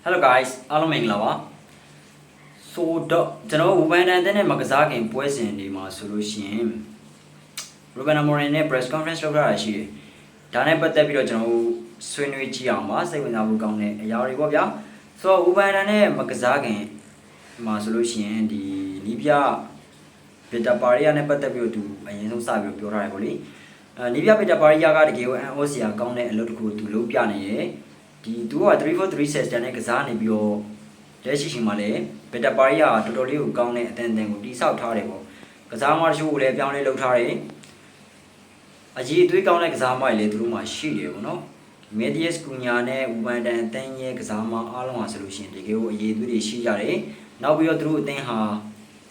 Hello guys အားလုံးမင်္ဂလာပါဆိုတော့ကျွန်တော်ဝူဘန်တန်တဲ့မကစားခင်ပွဲစဉ်တွေမှာဆိုလို့ရှိရင် Ruben Amorim နဲ့ press conference လုပ်တာရှိတယ်ဒါနဲ့ပတ်သက်ပြီးတော့ကျွန်တော်ဆွေးနွေးကြည့်အောင်ပါစိတ်ဝင်စားဖို့ကောင်းတဲ့အရာတွေပေါ့ဗျာဆိုတော့ဝူဘန်တန်နဲ့မကစားခင်မှာဆိုလို့ရှိရင်ဒီနီးပြဗီတာပါရီယာနဲ့ပတ်သက်ပြီးတော့သူအရင်ဆုံးစပြီးပြောထားတယ်ပေါ့လေနီးပြဗီတာပါရီယာကတကယ်ကို NOCR ကောင်းတဲ့အလုပ်တစ်ခုသူလုပ်ပြနေတယ်ဒီသူက3-4-3 system နဲ့ကစားနေပြီးတော့လက်ရှိချိန်မှာလည်းဗီတာပါရီယာတော်တော်လေးကိုကောင်းတဲ့အသင်းကိုတိဆောက်ထားတယ်ပေါ့ကစားမတချို့ကိုလည်းပြောင်းလဲလုပ်ထားတယ်အကြီးအသွေးကောင်းတဲ့ကစားမတွေလည်းသူတို့မှရှိတယ်ပေါ့နော်မက်ဒီယက်စ်ကူညာနဲ့ဝူဘန်တန်အသင်းရဲ့ကစားမအားလုံးဟာဆိုလို့ရှိရင်တကယ်ကိုအရေးအသွေးတွေရှိကြတယ်နောက်ပြီးတော့သူတို့အသင်းဟာ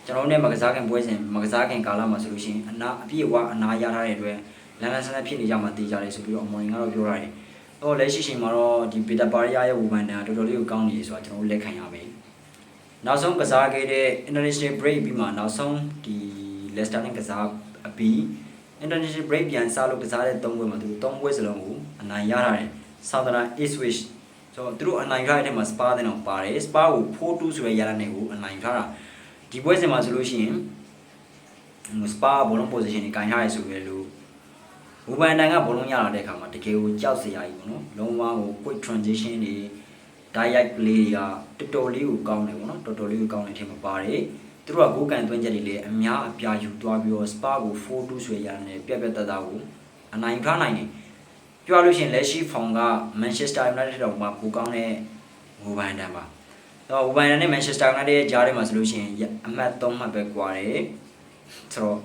ကျွန်တော်နဲ့မကစားခင်ပွဲစဉ်မကစားခင်ကာလမှာဆိုလို့ရှိရင်အပြည့်အဝအနာရထားတဲ့အတွက်လန်ဆန်ဖြစ်နေကြမှာတည်ကြတယ်ဆိုပြီးတော့အမော်ရင်ကတော့ပြောရတယ်လက်ရှိချိန်မှာတော့ဒီဗီတာပါရီယာရဲ့ဝူဘန်တန်တော်တော်လေးကိုကောင်းနေဆိုတာကျွန်တော်တို့လက်ခံရမယ်နောက်ဆုံးကစားခဲ့တဲ့ international break ပြီးမှနောက်ဆုံးဒီ Leicester နဲ့ကစားအပြီး international break ပြန်စလို့ကစားတဲ့3ပွဲမှာသူ3ပွဲစလုံးကိုအနိုင်ရထားတယ် Southern Ipswich ဆိုတော့သူတို့အနိုင်ရတဲ့အထက်မှာ Spa တဲ့တော့ပါတယ် Spa ကို 4-2 ဆိုတဲ့ရလဒ်နဲ့ကိုအနိုင်ထားတာဒီပွဲစဉ်မှာဆိုလို့ရှိရင် Spa ဘောလုံး position ကိုင်ထားရဆိုပြီးလို့ဝူဘန်တန်ကဘောလုံးရလာတဲ့အခါမှာတကယ်ကိုကြောက်စရာကြီးပေါ့နော်လုံးဝကို quick transition တွေ direct play တွေကတော်တော်လေးကိုကောင်းတယ်ပေါ့နော်တော်တော်လေးကိုကောင်းတဲ့အထက်မှာပါတယ်သူတို့ကဂိုးကန်သွင်းချက်တွေလည်းအများအပြားယူသွားပြီးတော့ Spa ကို 4-2 ဆိုရတဲ့ပြက်ပြက်တသားကိုအနိုင်ထားနိုင်တယ်ပြောရလို့ရှိရင်လက်ရှိဖောင်က Manchester United တော့မှာပိုကောင်းတဲ့ဝူဘန်တန်ပါတော့ဝူဘန်တန်နဲ့ Manchester United ရဲ့ကြားထဲမှာဆိုလို့ရှိရင်အမှတ်3မှတ်ပဲကွာတယ်ဆိုတော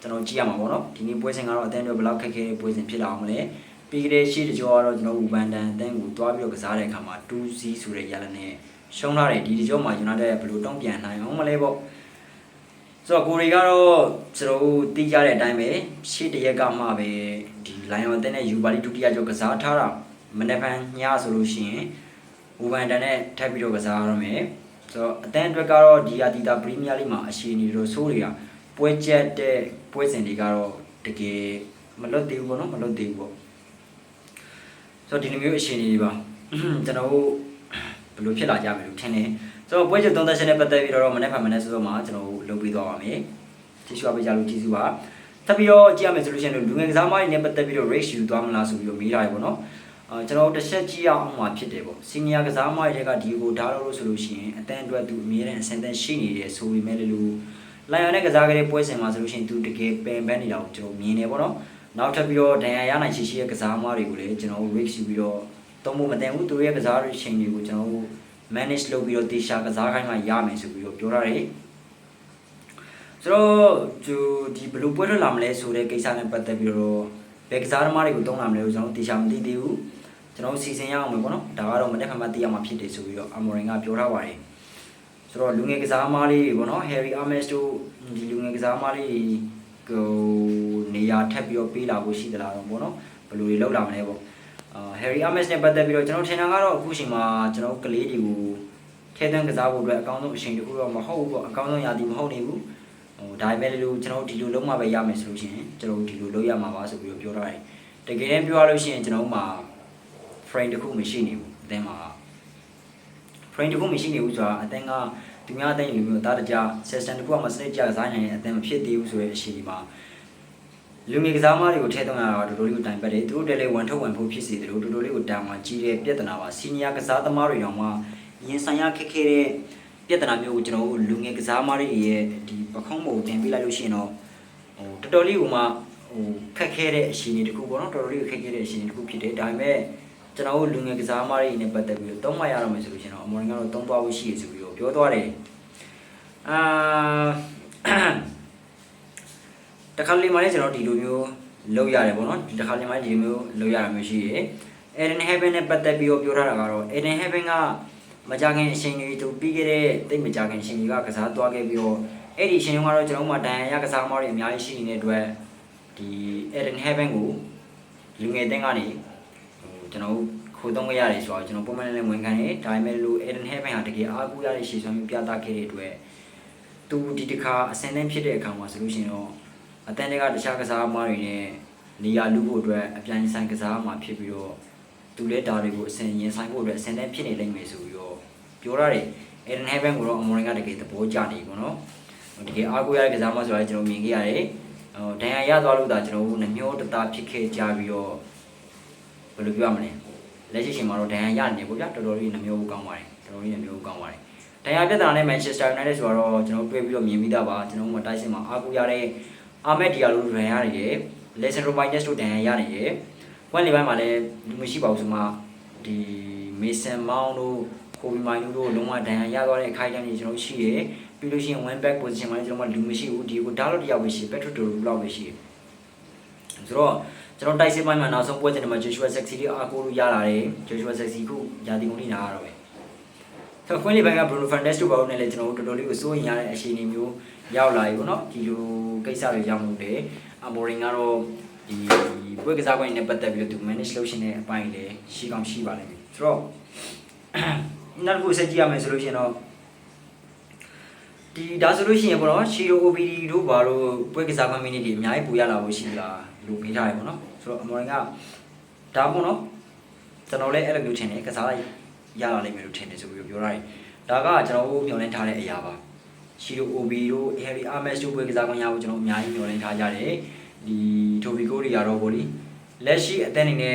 ့ကျွန်တော်ကြည့်ရမှာပေါ့နော်ဒီနေ့ပွဲစဉ်ကတော့အသင်းတွေဘယ်လောက်ခက်ခဲတဲ့ပွဲစဉ်ဖြစ်လာအောင်မလဲပြီးကြတဲ့ရှေ့တကြောကတော့ကျွန်တော်ဝူဘန်တန်အသင်းကိုတွားပြီးတော့ကစားတဲ့အခါမှာ 2-0 ဆိုတဲ့ရလဒ်နဲ့ရှုံးလာတယ်ဒီတကြောမှာ United ဘယ်လိုတုံ့ပြန်နိုင်အောင်မလဲပေါ့ဆိုတော့ကိုရီကတော့ကျွန်တော်တီးကြတဲ့အတိုင်းပဲရှေ့တရက်ကမှပဲဒီ Lion အသင်းနဲ့ Uber League ဒုတိယကြောကစားထားတာမနေ့ကညဆိုလို့ရှိရင်ဝူဘန်တန်နဲ့ထပ်ပြီးတော့ကစားရမယ်ဆိုတော့အသင်းအတွက်ကတော့ဒီယာတီတာပရီးမီးယားလိမှာအရှိန်တွေတော့ဆိုးနေတာပွဲချက်တဲ့ပွဲစဉ်တွေကတော့တကယ်မလွတ်သေးဘူးပေါ့နော်မလွတ်သေးဘူးပေါ့ဆိုတော့ဒီလိုမျိုးအရှိန်တွေပါကျွန်တော်တို့ဘယ်လိုဖြစ်လာကြမလဲလို့ထင်တယ်ဆိုတော့ပွဲချက်သုံးသက်ချက်နဲ့ပတ်သက်ပြီးတော့မနေ့ကဆိုတော့မှကျွန်တော်တို့လုပ်ပြီးသွားပါမယ်ကျေးဇူးပါပေးကြလို့ကျေးဇူးပါထပ်ပြီးတော့ကြည့်ရမယ်ဆိုလို့ရှိရင်လူငယ်ကစားမတွေနဲ့ပတ်သက်ပြီးတော့ race ယူသွားမလားဆိုပြီးတော့မေးထားရပေါ့နော်ကျွန်တော်တစ်ချက်ကြည့်အောင်မှာဖြစ်တယ်ပေါ့စီနီယာကစားမတွေကဒီကိုဓာတ်လို့ဆိုလို့ရှိရင်အတန်းအတွက်သူအမြဲတမ်းအဆင့်သင့်ရှိနေတယ်ဆိုပေမဲ့လို့လိုင်ယွန်နဲ့ကစားခဲ့တဲ့ပွဲစဉ်မှာဆိုလို့ရှိရင်သူတကယ်ပင်ပန်းနေတာကိုကျွန်တော်မြင်နေပေါ့နော်နောက်ထပ်ပြီးတော့ဒဏ်ရာရနိုင်ရှိရဲ့ကစားမတွေကိုလည်းကျွန်တော် risk ယူပြီးတော့သုံးဖို့မတင်ဘူးသူတို့ရဲ့ကစားရချိန်တွေကိုကျွန်တော် manage လုပ်ပြီးတော့တေချာကစားခိုင်းမှရမယ်ဆိုပြီးတော့ပြောရတယ်ဆိုတော့ဒီဘယ်လိုပွဲထွက်လာမလဲဆိုတဲ့ကိစ္စနဲ့ပတ်သက်ပြီးတော့ဘယ်ကစားသမားတွေကိုသုံးလာမလဲကျွန်တော်တေချာမသိသေးဘူးကျွန်တော်စီစဉ်ရအောင်မယ်ပေါ့နော်ဒါကတော့မနေ့ကမှသိရမှာဖြစ်တယ်ဆိုပြီးတော့ Amorim ကပြောထားပါတယ်ဆိုတော့လူငယ်ကစားသမားလေးတွေပေါ့နော် Harry Ames တို့ဒီလူငယ်ကစားသမားလေးကိုနေရာထပ်ပြီးတော့ပေးလာဖို့ရှိသလားတော့ပေါ့နော်ဘယ်လိုတွေလောက်လာမလဲပေါ့Harry Ames နဲ့ပတ်သက်ပြီးတော့ကျွန်တော်ထင်တာကတော့အခုချိန်မှာကျွန်တော်ကလေးတွေကိုထဲသွင်းကစားဖို့အတွက်အကောင်းဆုံးအချိန်တစ်ခုတော့မဟုတ်ဘူးပေါ့အကောင်းဆုံးရာသီမဟုတ်နေဘူးဒါပေမဲ့လို့ကျွန်တော်ဒီလိုလုံးမှပဲရမယ်ဆိုလို့ရှိရင်ကျွန်တော်ဒီလိုလုပ်ရမှာပါဆိုပြီးတော့ပြောထားတယ်တကယ်တမ်းပြောရလို့ရှိရင်ကျွန်တော်မှာ frame တစ်ခုမရှိနေဘူးအသင်းမှာ frame တစ်ခုမရှိနေဘူးဆိုတာအသင်းကသူများအသင်းလိုမျိုးအသားတကြ system တစ်ခုမှစနစ်ကျကစားနိုင်တဲ့အသင်းမဖြစ်သေးဘူးဆိုတဲ့အချိန်ဒီမှာလူငယ်ကစားမတွေကိုထဲသွင်းရတာတော်တော်လေးကိုတိုင်ပတ်တယ်သူတို့တည်းလေးဝန်ထုတ်ဝန်ဖို့ဖြစ်စေတယ်လို့တော်တော်လေးကိုတန်ဝါကြီးတဲ့ပြဿနာပါစီနီယာကစားသမားတွေတောင်မှရင်ဆိုင်ရခက်ခဲတဲ့ပြဿနာမျိုးကိုကျွန်တော်တို့လူငယ်ကစားသမားတွေရဲ့ဒီပခုံးပုံတင်ပြလိုက်လို့ရှိရင်တော့တော်တော်လေးကိုမှခက်ခဲတဲ့အချိန်တွေတခုပေါ့နော်တော်တော်လေးကိုခက်ခဲတဲ့အချိန်တွေတခုဖြစ်တယ်ဒါပေမဲ့ကျွန်တော်တို့လူငယ်ကစားသမားတွေနဲ့ပတ်သက်ပြီးတော့သုံးမရတော့မယ်ဆိုလို့ရှိရင်တော့အမော်ရင်ကတော့သုံးသွားဖို့ရှိရဆိုပြီးတော့ပြောသွားတယ်တခါလေမှလည်းကျွန်တော်ဒီလိုမျိုးလုပ်ရတယ်ပေါ့နော်ဒီတခါလေမှဒီလိုမျိုးလုပ်ရတာမျိုးရှိရယ် Eden Heaven နဲ့ပတ်သက်ပြီးတော့ပြောထားတာကတော့ Eden Heaven ကမကြခင်အချိန်တွေသူပြီးခဲ့တဲ့တိတ်မကြခင်အချိန်တွေကကစားသွားခဲ့ပြီးတော့အဲ့ဒီအချိန်ကတော့ကျွန်တော်မှဒဏ်ရာရကစားမတွေအများကြီးရှိနေတဲ့အတွက်ဒီ Eden Heaven ကိုလူငယ်တင်းကနေကျွန်တော်ခိုးသုံးခဲ့ရတယ်ဆိုတော့ကျွန်တော်ပုံမှန်လည်းဝန်ခံတယ်ဒါပေမဲ့လို့ Eden Heaven ဟာတကယ်အားကိုးရတဲ့ရှေ့ဆောင်ပြသခဲ့တဲ့အတွက်သူဒီတစ်ခါအဆင့်သင့်ဖြစ်တဲ့အခါမှာဆိုလို့ရှိရင်တော့အတန်းတွေကတခြားကစားသမားတွေနဲ့နေရာလူဖို့အတွက်အပြိုင်ဆိုင်ကစားမှာဖြစ်ပြီးတော့သူ သူလည်းဒါတွေကိုအစင်ရင်ဆိုင်ဖို့အတွက်အစင်တန်းဖြစ်နေလိမ့်မယ်ဆိုပြီးတော့ပြောရတယ် Eden Heaven ကိုတော့အမော်ရင်ကတကယ်သဘောကျနေပေါ့နော်တကယ်အားကိုးရတဲ့ကစားမဆိုတော့ကျွန်တော်မြင်ခဲ့ရတယ်ဒဏ်ရာရသွားလို့ဒါကျွန်တော်တို့နှမျိုးတသားဖြစ်ခဲ့ကြပြီးတော့ဘယ်လိုပြောရမလဲလက်ရှိချိန်မှာတော့ဒဏ်ရာရနေပေါ့ဗျာတော်တော်လေးနှမျိုးကောင်းပါတယ်တော်တော်လေးနှမျိုးကောင်းပါတယ်ဒဏ်ရာပြဿနာနဲ့ Manchester United ဆိုတော့ကျွန်တော်တွေ့ပြီးတော့မြင်ပြီးသားပါကျွန်တော်တို့တိုက်စစ်မှာအားကိုးရတဲ့အာမက်ဒီယာလိုဒဏ်ရာရနေတယ်လက်စင်ရိုမိုင်းရက်စ်တို့ဒဏ်ရာရနေတယ်ကွမ်လီပိုင်းမှာလည်းမရှိပါဘူးဆိုမှဒီမေဆန်မောင်းတို့ကိုဘီမိုင်တို့လုံးဝဒဏ်ရာရသွားတဲ့အခိုက်အတန့်တွေကျွန်တော်ရှိတယ်ပြီးလို့ရှိရင် one back position မှာကျွန်တော်လူမရှိဘူးဒီကိုဒါတော့တရားပဲရှိ Patrick Dorgu လောက်ပဲရှိတယ်ဆိုတော့ကျွန်တော်တိုက်စစ်ပိုင်းမှာနောက်ဆုံးပွဲစဉ်တွေမှာ Joshua Zexi လေးအားကိုးလို့ရလာတယ် Joshua Zexi ကိုယာတီကုန်ထိနာရတော့ပဲဆိုတော့ Queen ဘက်က Bruno Fernandes တို့ဘာလို့လဲလဲကျွန်တော်တို့တော်တော်လေးကိုစိုးရင်ရတဲ့အခြေအနေမျိုးရောက်လာပြီပေါ့နော်ဒီလိုကိစ္စတွေရောက်လို့တယ်အမော်ရင်ကတော့ဒီပွဲကစားကွင်းနဲ့ပတ်သက်ပြီးတော့သူ manage လုပ်ရှင်တဲ့အပိုင်းလည်းရှိကောင်းရှိပါလိမ့်မယ်ဆိုတော့နောက်တစ်ခုဆက်ကြည့်ရမယ်ဆိုလို့ရှိရင်တော့ဒီဒါဆိုလို့ရှိရင်ပေါ့နော် Shiro OBD တို့ဘာလို့ပွဲကစားကွင်း minute တွေအများကြီးပူရလာလို့ရှိလားလို့မေးထားတယ်ပေါ့နော်ဆိုတော့အမော်ရင်ကဒါပေါ့နော်ကျွန်တော်လည်းအဲ့လိုမျိုးထင်တယ်ကစားလိုက်ရလာလိမ့်မယ်လို့ထင်တယ်ဆိုပြီးပြောရတယ်ဒါကကျွန်တော်တို့မျှော်လင့်ထားတဲ့အရာပါShiro OB တို့ Harry Ames တို့ပွဲကစားကွင်းရဖို့ကျွန်တော်အများကြီးမျှော်လင့်ထားကြတယ်ဒီတိုဘီကိုတွေကတော့ဗောလေလက်ရှိအသင်းအနေနဲ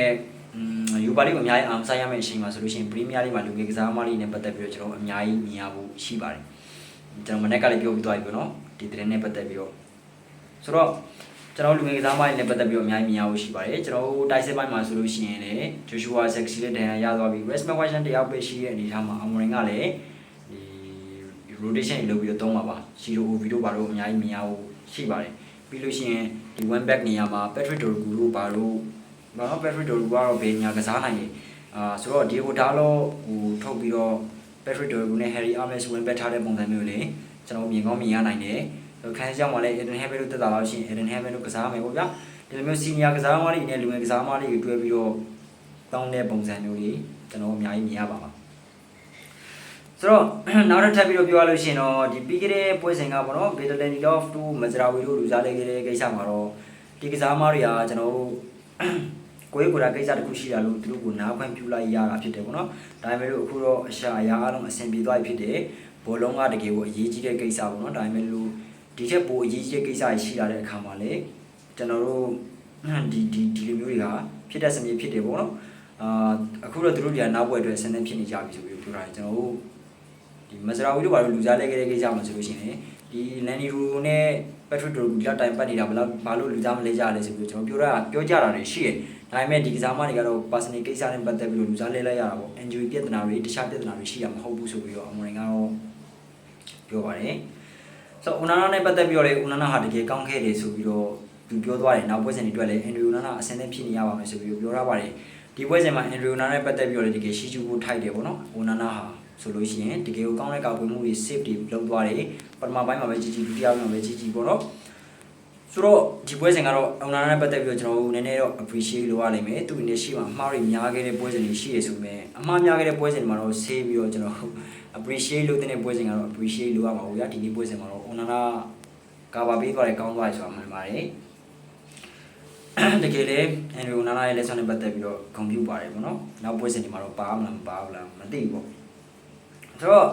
့ယူပါလိကိုအများကြီးအောင်ဆိုင်ရမယ့်အချိန်မှာဆိုလို့ရှိရင်ပရီးမီးယားလိမှာလူငယ်ကစားသမားလေးနဲ့ပတ်သက်ပြီးတော့ကျွန်တော်အများကြီးမြင်ရဖို့ရှိပါတယ်ကျွန်တော်မနေ့ကလည်းပြောပြီးသွားပြီပေါ့နော်ဒီသတင်းနဲ့ပတ်သက်ပြီးတော့ဆိုတော့ကျွန်တော်လူငယ်ကစားသမားလေးနဲ့ပတ်သက်ပြီးတော့အများကြီးမြင်ရဖို့ရှိပါတယ်ကျွန်တော်တိုက်စစ်ပိုင်းမှာဆိုလို့ရှိရင်လည်း Joshua Zexi နဲ့ဒဏ်ရာရသွားပြီ Westman Washington တယောက်ပဲရှိတဲ့အနေအထားမှာအမော်ရင်ကလည်းဒီ rotation လုပ်ပြီးတော့သုံးပါပါ Shiro OB တို့ဘာလို့အများကြီးမြင်ရဖို့ရှိပါတယ်ပြီးလို့ရှိရင်ဒီ one back နေရာမှာ Patrick Dorgu တို့ဘာလို့Patrick Dorgu ကတော့ဘယ်ညာကစားနိုင်လဲဆိုတော့ Diego Dalot ဟိုထုတ်ပြီးတော့ Patrick Dorgu နဲ့ Harry Ames one back ထားတဲ့ပုံစံမျိုးလေကျွန်တော်မြင်ကောင်းမြင်ရနိုင်တယ်ခန်းကြောင်မှာလည်း Eden Heaven တို့တက်တာလို့ရှိရင် Eden Heaven တို့ကစားမယ်ပေါ့ဗျာဒီလိုမျိုး senior ကစားသမားတွေနဲ့လူငယ်ကစားသမားတွေတွဲပြီးတော့တောင်းတဲ့ပုံစံမျိုးတွေကျွန်တော်အများကြီးမြင်ရပါမှာဆိုတော့နောက်တစ်ထပ်ပြီးတော့ပြောရလို့ရှိရင်တော့ဒီပြီးခဲ့တဲ့ပွဲစဉ်ကပေါ့နော် Bedelenidov တို့ Mazraoui တို့လူစားလေးခဲ့တဲ့ကိစ္စမှာတော့ဒီကစားသမားတွေကကျွန်တော်တို့ကိုယ်ကိုယ်တာကိစ္စတစ်ခုရှိတာလို့သူတို့ကိုနားခွင့်ပြုလိုက်ရတာဖြစ်တယ်ပေါ့နော်ဒါပေမဲ့လို့အခုတော့အရှာအရာအားလုံးအဆင်ပြေသွားပြီဖြစ်တယ်ဘောလုံးကတကယ်ကိုအရေးကြီးတဲ့ကိစ္စပေါ့နော်ဒါပေမဲ့လို့ဒီထက်ပိုအရေးကြီးတဲ့ကိစ္စရှိလာတဲ့အခါမှာလေကျွန်တော်တို့ဒီလိုမျိုးတွေကဖြစ်တဲ့စမြည်ဖြစ်တယ်ပေါ့နော်အခုတော့သူတို့တွေကနောက်ဘွယ်အတွက်ဆင်းသင်းဖြစ်နေကြပြီဆိုပြီးပြောတာကျွန်တော်တို့ဒီ Mazraoui တို့ဘာလို့လူစားလဲခဲ့တဲ့ကိစ္စမှာဆိုလို့ရှိရင်ဒီ Laniro နဲ့ Patrick Dorgu လက်တိုင်ပတ်နေတာဘာလို့လူစားမလဲကြလဲဆိုပြီးကျွန်တော်ပြောကြတာတွေရှိတယ်ဒါပေမဲ့ဒီကစားမတွေကတော့ personal ကိစ္စနဲ့ပတ်သက်ပြီးလူစားလဲလိုက်ရတာပေါ့ injury ပြဿနာတွေတခြားပြဿနာတွေရှိရမဟုတ်ဘူးဆိုပြီးတော့အမော်ရင်ကတော့ပြောပါတယ်ဆိုတော့ Onana နဲ့ပတ်သက်ပြီးတော့လေ Onana ဟာတကယ်ကောင်းခဲ့တယ်ဆိုပြီးတော့သူပြောသွားတယ်နောက်ပွဲစဉ်တွေတွေ့လဲ Andrew Onana အဆင်သင့်ဖြစ်နေရပါမယ်ဆိုပြီးပြောထားပါတယ်ဒီပွဲစဉ်မှာ Andrew Onana နဲ့ပတ်သက်ပြီးတော့လေတကယ်ရှိချူဖို့ထိုက်တယ်ပေါ့နော် Onana ဟာဆိုလို့ရှိရင်တကယ်ကိုကောင်းတဲ့ကာကွယ်မှုတွေ safe တွေလုပ်သွားတယ်ပထမပိုင်းမှာပဲကြီးဒုတိယပိုင်းမှာပဲကြီးပေါ့နော်ဆိုတော့ဒီပွဲစဉ်ကတော့ Onana နဲ့ပတ်သက်ပြီးတော့ကျွန်တော်တို့နည်းနည်းတော့ appreciate လုပ်ရလိမ့်မယ်သူအနေနဲ့ရှိမှအမှားတွေများခဲ့တဲ့ပွဲစဉ်တွေရှိရဆိုပေမဲ့အမှားများခဲ့တဲ့ပွဲစဉ်တွေမှာတော့ save ပြီးတော့ကျွန်တော် appreciate လုပ်တဲ့ပွဲစဉ်ကတော့ appreciate လုပ်ရမှာပေါ့ဗျာဒီနေ့ပွဲစဉ်မှာတော့ Onana ကာဗာပေးသွားတယ်ကောင်းသွားတယ်ဆိုတာမှန်ပါတယ်တကယ်လေ Andrew Onana ရဲ့ lesson နဲ့ပတ်သက်ပြီးတော့ဂုဏ်ပြုပါတယ်ပေါ့နော်နောက်ပွဲစဉ်တွေမှာတော့ပါမလားမပါဘူးလားမသိဘူးပေါ့ဆိုတော့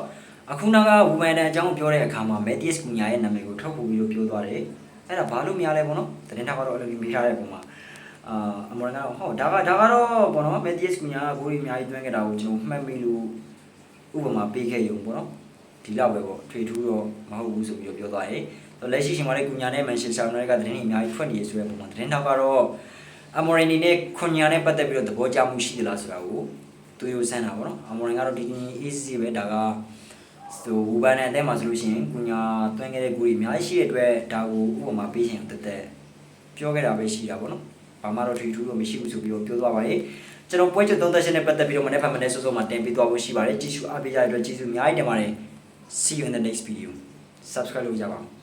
အခုနောက်ကဝူမန်တန်အကြောင်းပြောတဲ့အခါမှာ Matheus Cunha ရဲ့နာမည်ကိုထုတ်ပို့ပြီးတော့ပြောသွားတယ်အဲ့ဒါဘာလို့မရလဲပေါ့နော်သတင်းထောက်ကတော့အဲ့လိုမျိုးထားတဲ့ပုံမှာအမော်ကတော့ဟောဒါကတော့ပေါ့နော် Matheus Cunha ကဂိုးတွေအများကြီးသွင်းခဲ့တာကိုကျွန်တော်မှတ်မိလို့ဥပမာပေးခဲ့ရုံပေါ့နော်ဒီလောက်ပဲပေါ့ထွေထူးတော့မဟုတ်ဘူးဆိုပြီးတော့ပြောသွားတယ်လက်ရှိချိန်မှာလည်း Cunha နဲ့ Manchester United ကသတင်းတွေအများကြီးထွက်နေရဆိုတဲ့ပုံမှာသတင်းထောက်ကတော့အမော်ရီနဲ့ Cunha နဲ့ပတ်သက်ပြီးတော့သဘောကျမှုရှိသလားဆိုတာကိုသူရိုးစမ်းတာပေါ့နော်အမော်ရင်ကတော့ဒီ easy ပဲဒါကဆိုဝူဘန်နဲ့အတဲမှာဆိုလို့ရှိရင် Cunha သွင်းခဲ့တဲ့ဂိုးတွေအများကြီးရှိတဲ့အတွက်ဒါကိုဥပမာပေးရှင်တက်ပြောခဲ့တာပဲရှိတာပေါ့နော်ဘာမှတော့ထွေထူးတော့မရှိဘူးဆိုပြီးတော့ပြောသွားပါတယ်ကျွန်တော်ပွဲချုပ်သုံးသက်ရှင်နဲ့ပတ်သက်ပြီးတော့မနေ့ဖက်မနေ့စောစောမှာတင်ပြသွားဖို့ရှိပါတယ်ကြည့်ရှုအားပေးကြတဲ့အတွက်ကျေးဇူးအများကြီးတင်ပါတယ် see you in the next video subscribe လုပ်ကြပါဦး